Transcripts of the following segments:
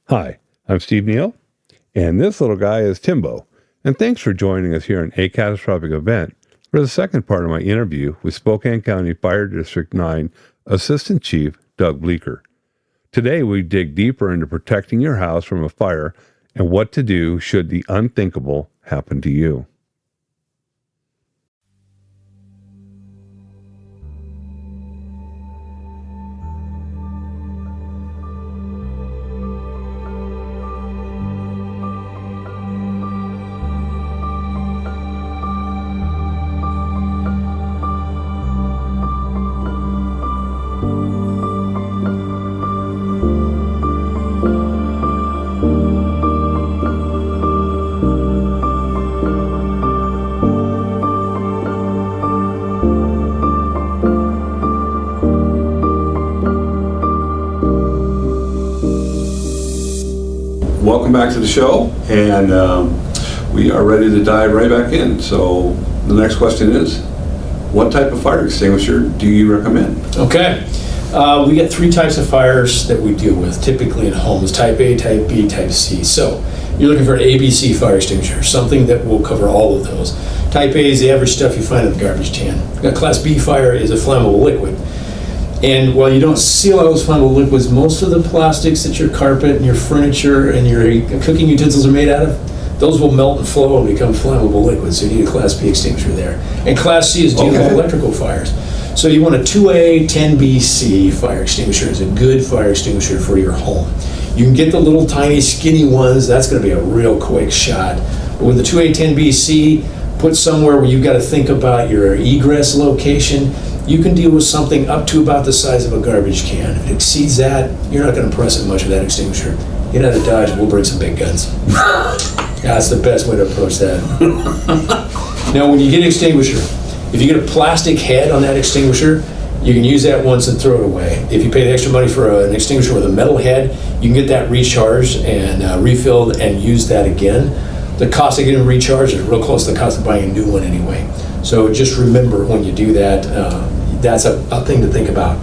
Hi, I'm Steve Neal, and this little guy is Timbo. And thanks for joining us here on A Catastrophic Event for the second part of my interview with Spokane County Fire District 9 Assistant Chief Doug Bleeker. Today we dig deeper into protecting your house from a fire and what to do should the unthinkable happen to you. Welcome back to the show, and we are ready to dive right back in. So the next question is, what type of fire extinguisher do you recommend? Okay, we get three types of fires that we deal with typically in homes: type A, type B, type C. So you're looking for an ABC fire extinguisher, something that will cover all of those. Type A is the average stuff you find in the garbage can. A Class B fire is a flammable liquid. And while you don't see a lot of those flammable liquids, most of the plastics that your carpet and your furniture and your cooking utensils are made out of, those will melt and flow and become flammable liquids. So you need a Class B extinguisher there. And Class C is dealing with electrical fires. So you want a 2A 10BC fire extinguisher. It's a good fire extinguisher for your home. You can get the little tiny skinny ones. That's going to be a real quick shot. But with the 2A 10BC, put somewhere where you've got to think about your egress location. You can deal with something up to about the size of a garbage can. If it exceeds that, you're not going to press it much with that extinguisher. Get out of Dodge, we'll bring some big guns. That's the best way to approach that. Now, when you get an extinguisher, if you get a plastic head on that extinguisher, you can use that once and throw it away. If you pay the extra money for an extinguisher with a metal head, you can get that recharged and refilled and use that again. The cost of getting recharged is real close to the cost of buying a new one anyway. So just remember when you do that, that's a thing to think about.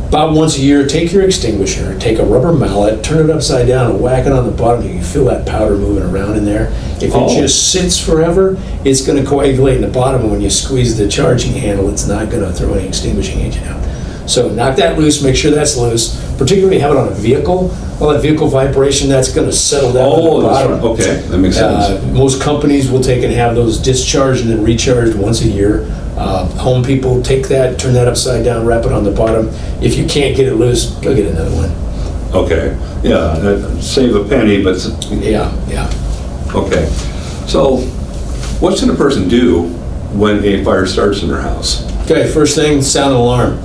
About once a year, take your extinguisher, take a rubber mallet, turn it upside down and whack it on the bottom. You can feel that powder moving around in there. If it just sits forever, it's going to coagulate in the bottom, and when you squeeze the charging handle, it's not going to throw any extinguishing agent out. So knock that loose, make sure that's loose, particularly have it on a vehicle. All that vehicle vibration, that's going to settle down on the bottom. Okay, that makes sense. Most companies will take and have those discharged and then recharged once a year. Home people take that, turn that upside down, wrap it on the bottom. If you can't get it loose, go get another one. Okay, yeah, save a penny, but... Yeah. Okay, so what should a person do when a fire starts in their house? Okay, first thing, sound an alarm.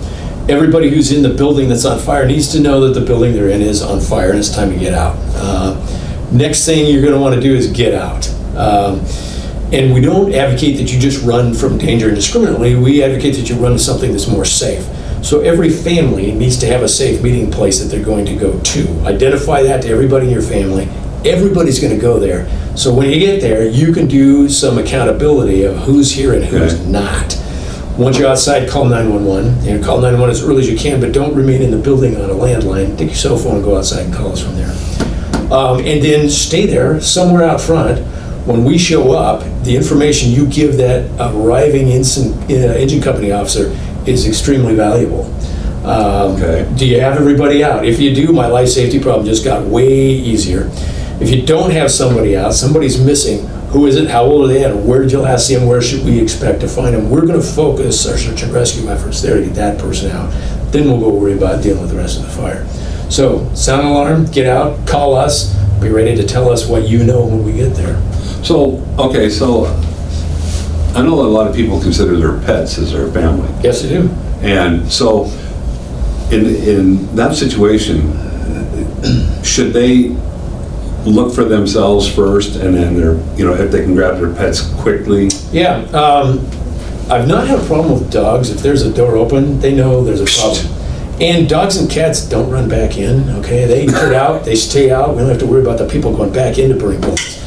Everybody who's in the building that's on fire needs to know that the building they're in is on fire and it's time to get out. Next thing you're going to want to do is get out. And we don't advocate that you just run from danger indiscriminately. We advocate that you run to something that's more safe. So every family needs to have a safe meeting place that they're going to go to. Identify that to everybody in your family. Everybody's going to go there. So when you get there, you can do some accountability of who's here and who's not. Once you're outside, call 911. Call 911 as early as you can, but don't remain in the building on a landline. Take your cell phone and go outside and call us from there. And then stay there somewhere out front. When we show up, the information you give that arriving engine company officer is extremely valuable. Do you have everybody out? If you do, my life safety problem just got way easier. If you don't have somebody out, somebody's missing, who is it, how old are they, and where did you last see them, where should we expect to find them? We're going to focus our search and rescue efforts there to get that person out. Then we'll go worry about dealing with the rest of the fire. So, sound an alarm, get out, call us, be ready to tell us what you know when we get there. So I know a lot of people consider their pets as their family. Yes, they do. And so in that situation, should they look for themselves first and then if they can grab their pets quickly? Yeah, I've not had a problem with dogs. If there's a door open, they know there's a problem. And dogs and cats don't run back in, okay? They get out, they stay out. We don't have to worry about the people going back in to burn bullets.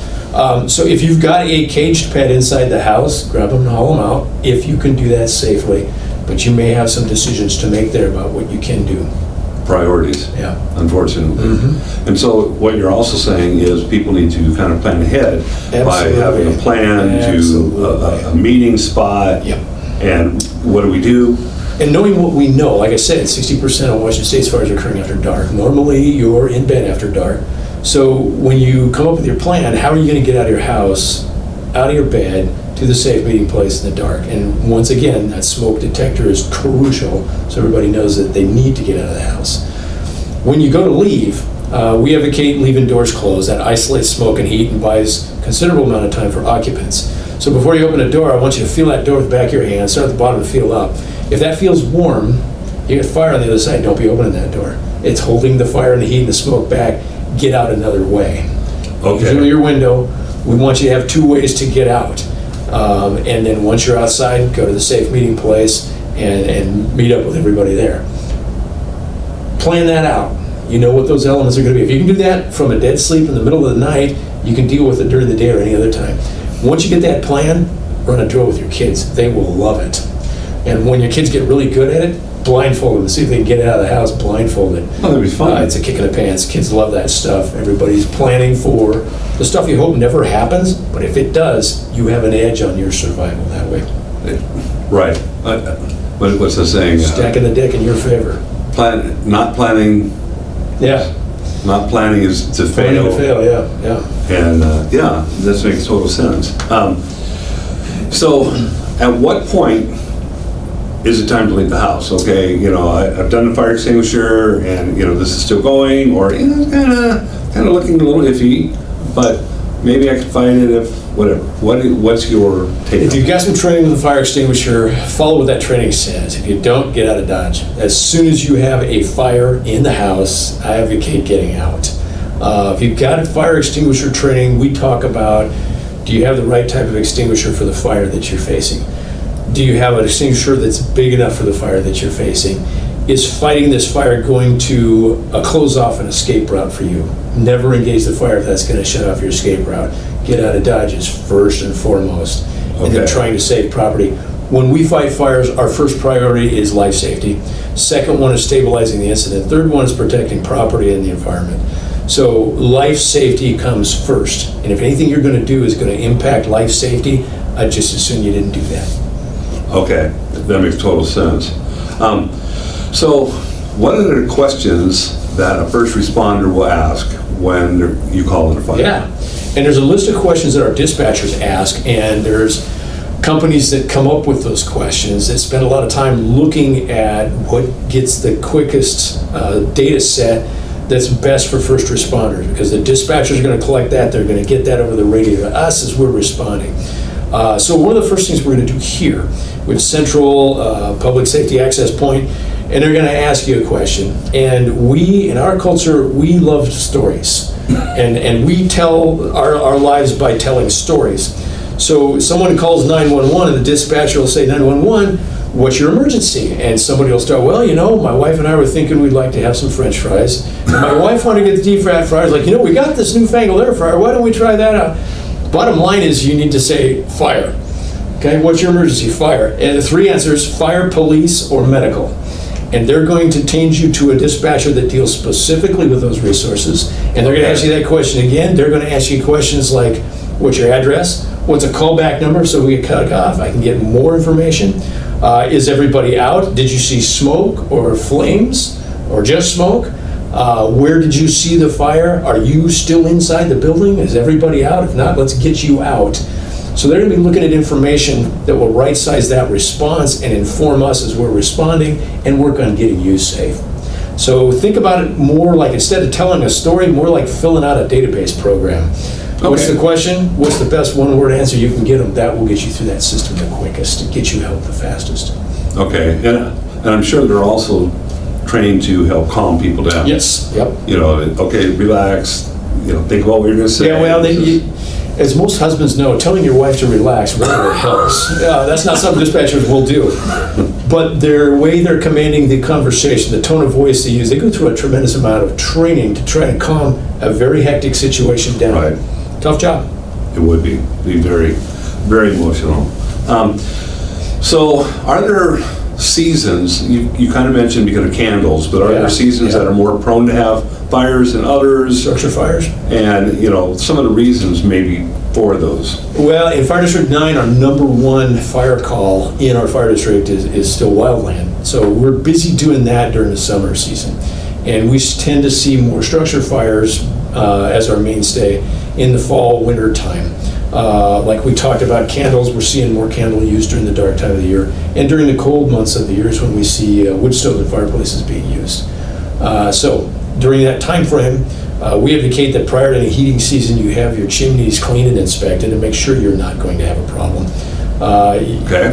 So if you've got a caged pet inside the house, grab them and haul them out if you can do that safely. But you may have some decisions to make there about what you can do. priorities, Yeah. unfortunately. Mm-hmm. And so what you're also saying is people need to kind of plan ahead by having a plan to a meeting spot. Yep. And what do we do? And knowing what we know, like I said, 60% of Washington State's fires are occurring after dark. Normally, you're in bed after dark. So when you come up with your plan, how are you going to get out of your house, out of your bed, to the safe meeting place in the dark? And once again, that smoke detector is crucial, so everybody knows that they need to get out of the house. When you go to leave, we advocate leaving doors closed. That isolates smoke and heat and buys considerable amount of time for occupants. So before you open a door, I want you to feel that door with the back of your hand, start at the bottom and feel up. If that feels warm, you get fire on the other side, don't be opening that door. It's holding the fire and the heat and the smoke back. Get out another way. Okay. Usually your window, we want you to have 2 ways to get out. And then once you're outside, go to the safe meeting place and meet up with everybody there. Plan that out. You know what those elements are going to be. If you can do that from a dead sleep in the middle of the night, you can deal with it during the day or any other time. Once you get that plan, run a drill with your kids. They will love it. And when your kids get really good at it, blindfold them. See if they can get out of the house blindfolded. Oh, that'd be fun. It's a kick in the pants. Kids love that stuff. Everybody's planning for the stuff you hope never happens, but if it does, you have an edge on your survival that way. Right. What's the saying? Stacking the deck in your favor. Not planning. Yeah. Not planning is to Planning fail. to fail, yeah. And yeah, this makes total sense. So at what point is it time to leave the house? Okay, I've done the fire extinguisher and, this is still going, or, it's kind of looking a little iffy, but maybe I can fight it if, whatever. What's your take? If you've got some training with a fire extinguisher, follow what that training says. If you don't, get out of Dodge. As soon as you have a fire in the house, I advocate getting out. If you've got a fire extinguisher training, we talk about, do you have the right type of extinguisher for the fire that you're facing? Do you have an extinguisher that's big enough for the fire that you're facing? Is fighting this fire going to close off an escape route for you? Never engage the fire if that's going to shut off your escape route. Get out of Dodge is first and foremost. And then trying to save property. When we fight fires, our first priority is life safety. Second one is stabilizing the incident. Third one is protecting property and the environment. So life safety comes first. And if anything you're going to do is going to impact life safety, I'd just assume you didn't do that. Okay, that makes total sense. So what are the questions that a first responder will ask when you call in a fire? Yeah, and there's a list of questions that our dispatchers ask, and there's companies that come up with those questions that spend a lot of time looking at what gets the quickest data set that's best for first responders, because the dispatchers are going to collect that, they're going to get that over the radio to us as we're responding. So one of the first things we're going to do here with Central Public Safety Access Point, and they're going to ask you a question. And we, in our culture, we love stories. And we tell our lives by telling stories. So someone calls 911 and the dispatcher will say, 911, what's your emergency? And somebody will start, well, my wife and I were thinking we'd like to have some French fries. And my wife wanted to get the deep fried fries. Like, we got this newfangled air fryer. Why don't we try that out? Bottom line is you need to say fire. Okay, what's your emergency? Fire. And the 3 answers, fire, police, or medical. And they're going to change you to a dispatcher that deals specifically with those resources. And they're going to ask you that question again. They're going to ask you questions like, what's your address? What's a callback number so we get cut off? I can get more information. Is everybody out? Did you see smoke or flames or just smoke? Where did you see the fire? Are you still inside the building? Is everybody out? If not, let's get you out. So they're going to be looking at information that will right-size that response and inform us as we're responding and work on getting you safe. So think about it more like, instead of telling a story, more like filling out a database program. Okay. What's the question? What's the best one-word answer you can get them? That will get you through that system the quickest and get you help the fastest. Okay, and I'm sure they're also trained to help calm people down. Yes, yep. Okay, relax, think about what you're going to say. Yeah, well, as most husbands know, telling your wife to relax really helps. That's not something dispatchers will do. But their way they're commanding the conversation, the tone of voice they use, they go through a tremendous amount of training to try and calm a very hectic situation down. Right. Tough job. It would be very, very emotional. So are there seasons, you kind of mentioned because of candles, but are there seasons that are more prone to have fires than others? Structure fires. And, some of the reasons maybe for those. Well, in Fire District 9, our number one fire call in our fire district is still wildland. So we're busy doing that during the summer season. And we tend to see more structure fires as our mainstay in the fall, winter time. Like we talked about candles, we're seeing more candle use during the dark time of the year. And during the cold months of the year is when we see wood stoves and fireplaces being used. So during that time frame, we advocate that prior to any heating season, you have your chimneys cleaned and inspected and make sure you're not going to have a problem.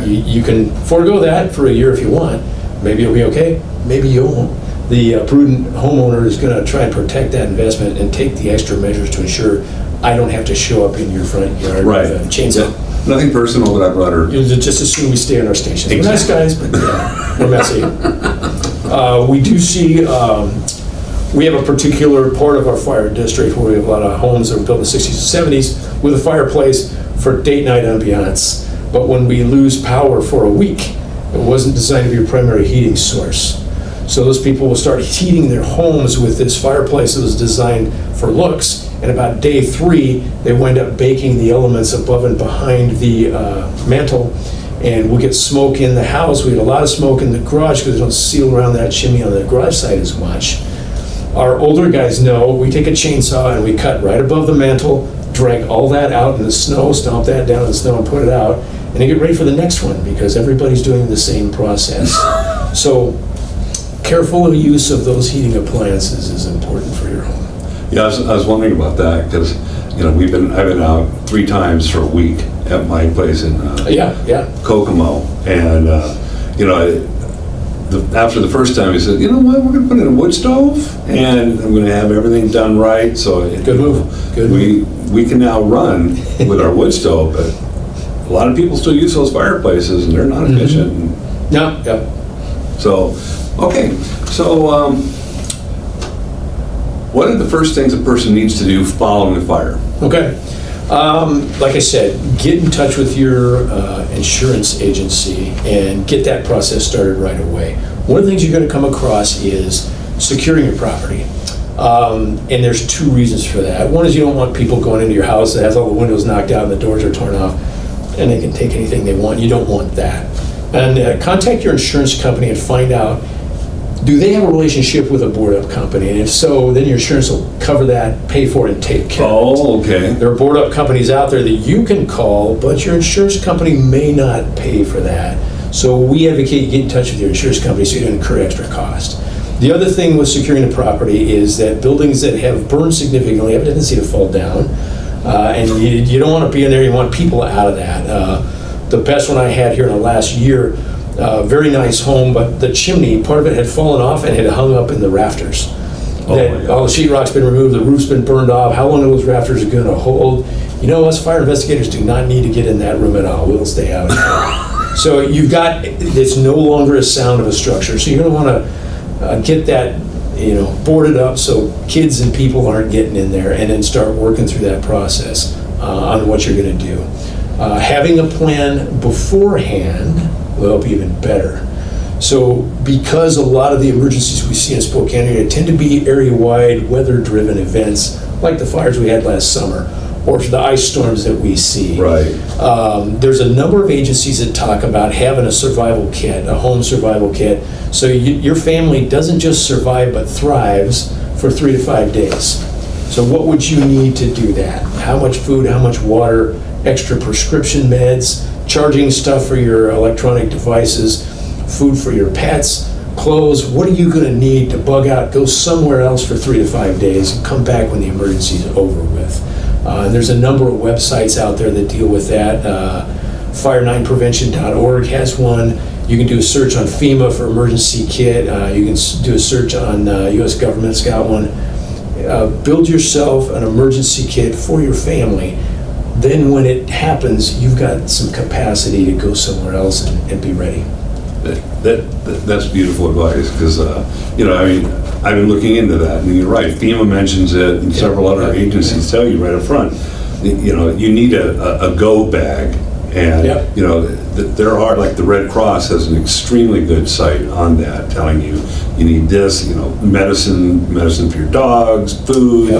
You can forego that for a year if you want. Maybe it'll be okay, maybe you won't. The prudent homeowner is going to try and protect that investment and take the extra measures to ensure I don't have to show up in your front yard with a chainsaw. Nothing personal that I'd rather... You'll just assume we stay on our stations. Exactly. We're nice guys, but we're messy. We do see... we have a particular part of our fire district where we have a lot of homes that were built in the 60s and 70s with a fireplace for date-night ambiance. But when we lose power for a week, it wasn't designed to be a primary heating source. So those people will start heating their homes with this fireplace that was designed for looks. And about day 3, they wind up baking the elements above and behind the mantle. And we'll get smoke in the house. We get a lot of smoke in the garage because they don't seal around that chimney on the garage side as much. Our older guys know we take a chainsaw and we cut right above the mantle, drag all that out in the snow, stomp that down in the snow and put it out, and then get ready for the next one because everybody's doing the same process. So careful use of those heating appliances is important for your home. Yeah, I was wondering about that because, I've been out 3 times for a week at my place in Kokomo, and after the first time, he said, you know what, we're going to put in a wood stove, and I'm going to have everything done right. So Good move. We can now run with our wood stove, but a lot of people still use those fireplaces, and they're not efficient. Yeah. So, okay. So, what are the first things a person needs to do following a fire? Okay. Like I said, get in touch with your insurance agency and get that process started right away. One of the things you're going to come across is securing your property. And there's 2 reasons for that. One is you don't want people going into your house that has all the windows knocked out and the doors are torn off and they can take anything they want. You don't want that. And contact your insurance company and find out, do they have a relationship with a board-up company? And if so, then your insurance will cover that, pay for it, and take care of it. Oh, okay. There are board-up companies out there that you can call, but your insurance company may not pay for that. So we advocate you get in touch with your insurance company so you don't incur extra cost. The other thing with securing a property is that buildings that have burned significantly have a tendency to fall down. And you don't want to be in there, you want people out of that. The best one I had here in the last year, very nice home, but the chimney, part of it had fallen off and had hung up in the rafters. All the sheetrock's been removed, the roof's been burned off. How long are those rafters going to hold? Us fire investigators do not need to get in that room at all. We'll stay out. So it's no longer a sound of a structure. So you're going to want to get that, boarded up so kids and people aren't getting in there, and then start working through that process on what you're going to do. Having a plan beforehand will help even better. So because a lot of the emergencies we see in Spokane area tend to be area-wide, weather-driven events, like the fires we had last summer, or the ice storms that we see. Right. There's a number of agencies that talk about having a survival kit, a home survival kit, so your family doesn't just survive but thrives for 3 to 5 days. So what would you need to do that? How much food, how much water, extra prescription meds, charging stuff for your electronic devices, food for your pets, clothes. What are you going to need to bug out, go somewhere else for 3 to 5 days, and come back when the emergency is over with? And there's a number of websites out there that deal with that. Fire9prevention.org has one. You can do a search on FEMA for emergency kit. You can do a search on U.S. government's got one. Build yourself an emergency kit for your family. Then when it happens, you've got some capacity to go somewhere else and be ready. That's beautiful advice because, I've been looking into that, and you're right. FEMA mentions it, and several other agencies tell you right up front. You need a go bag, and there are, like the Red Cross has an extremely good site on that, telling you need this, medicine for your dogs, food,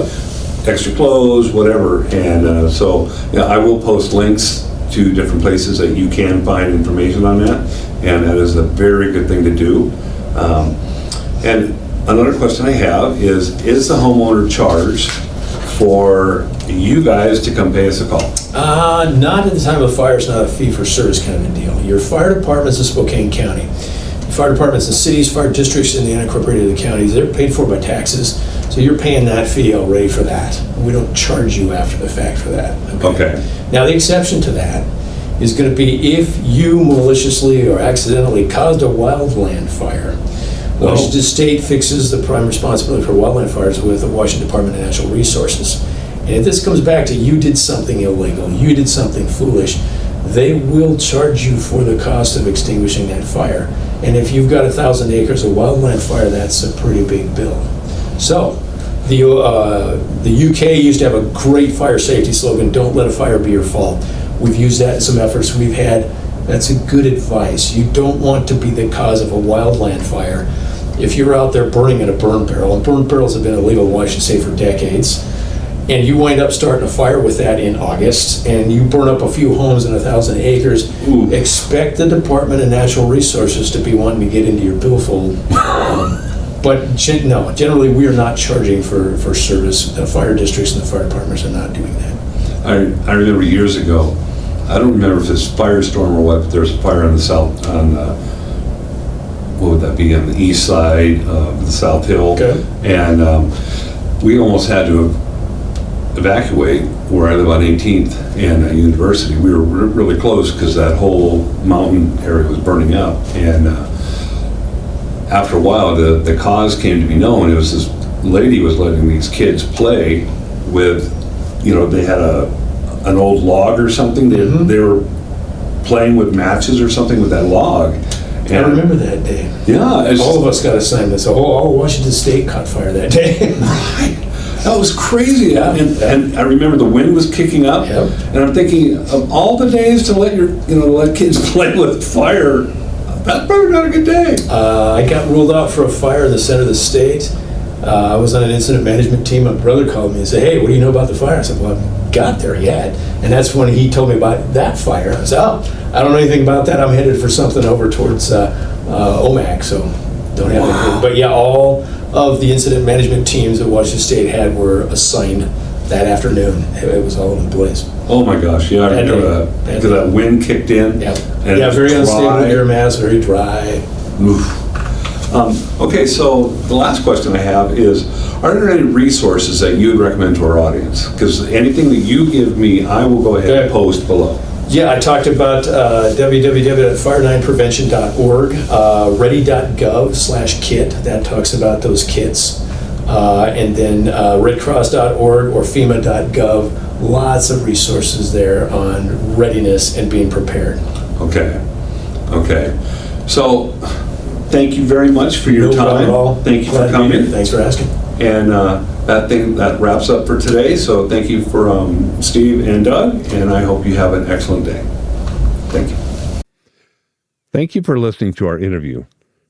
extra clothes, whatever. And so I will post links to different places that you can find information on that, and that is a very good thing to do. And another question I have is the homeowner charged for you guys to come pay us a call? Not at the time of fire. It's not a fee-for-service kind of a deal. Your fire departments in Spokane County, fire departments in cities, fire districts in the unincorporated counties, they're paid for by taxes, so you're paying that fee already for that. We don't charge you after the fact for that. Okay. Now, the exception to that is going to be if you maliciously or accidentally caused a wildland fire. Washington State fixes the prime responsibility for wildland fires with the Washington Department of Natural Resources. And if this comes back to you did something illegal, you did something foolish, they will charge you for the cost of extinguishing that fire. And if you've got 1,000 acres of wildland fire, that's a pretty big bill. So, the UK used to have a great fire safety slogan, don't let a fire be your fault. We've used that in some efforts we've had. That's a good advice. You don't want to be the cause of a wildland fire. If you're out there burning in a burn barrel, and burn barrels have been illegal in Washington State for decades, and you wind up starting a fire with that in August, and you burn up a few homes and 1,000 acres, expect the Department of Natural Resources to be wanting to get into your billfold. But no, generally we are not charging for service. The fire districts and the fire departments are not doing that. I remember years ago, I don't remember if it's firestorm or what, but there was a fire on the south, what would that be, on the east side of the South Hill. Okay. And we almost had to evacuate where I live on 18th and University. We were really close because that whole mountain area was burning up. And after a while, the cause came to be known. It was this lady was letting these kids play with, they had an old log or something. They were playing with matches or something with that log. And I remember that day. Yeah. All of us got assignments. All Washington State caught fire that day. Right. That was crazy. Yeah. And I remember the wind was kicking up. Yep. And I'm thinking, of all the days to let let kids play with fire, that's probably not a good day. I got ruled out for a fire in the center of the state. I was on an incident management team. My brother called me and said, hey, what do you know about the fire? I said, well, I haven't got there yet. And that's when he told me about that fire. I said, I don't know anything about that. I'm headed for something over towards OMAC, so don't have anything. But yeah, all of the incident management teams that Washington State had were assigned that afternoon. It was all over the place. Oh my gosh, yeah, I remember that. Because that wind kicked in. Yeah, And very unstable air mass, very dry. Oof. Okay, so the last question I have is, are there any resources that you would recommend to our audience? Because anything that you give me, I will go ahead and post below. Yeah, I talked about www.fire9prevention.org, ready.gov/kit, that talks about those kits, and then redcross.org or fema.gov, lots of resources there on readiness and being prepared. Okay. So, thank you very much for your time. At all. Thank you for coming. Thanks for asking. And that wraps up for today. So thank you for Steve and Doug, and I hope you have an excellent day. Thank you. Thank you for listening to our interview.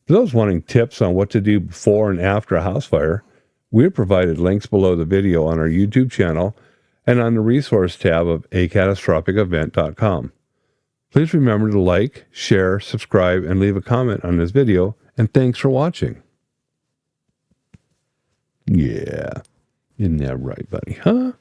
For those wanting tips on what to do before and after a house fire, we have provided links below the video on our YouTube channel and on the resource tab of acatastrophicevent.com. Please remember to like, share, subscribe, and leave a comment on this video, and thanks for watching. Yeah. Isn't that right, buddy? Huh?